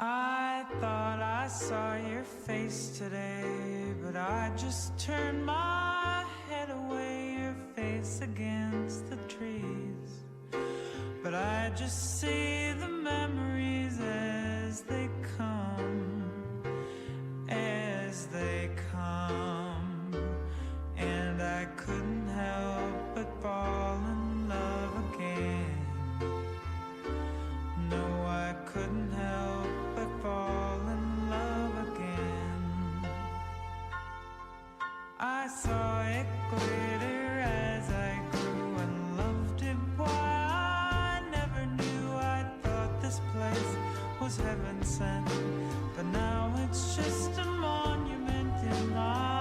I thought I saw your face today, but I just turned my head away, your face against the trees. But I just see the memories as they come, as they come. And I couldn't help but fall in love again. No, I couldn't help but fall in love again. I saw it glitter as I grew and loved it. Why I never knew. I thought this place was heaven sent, but now it's just a monument in my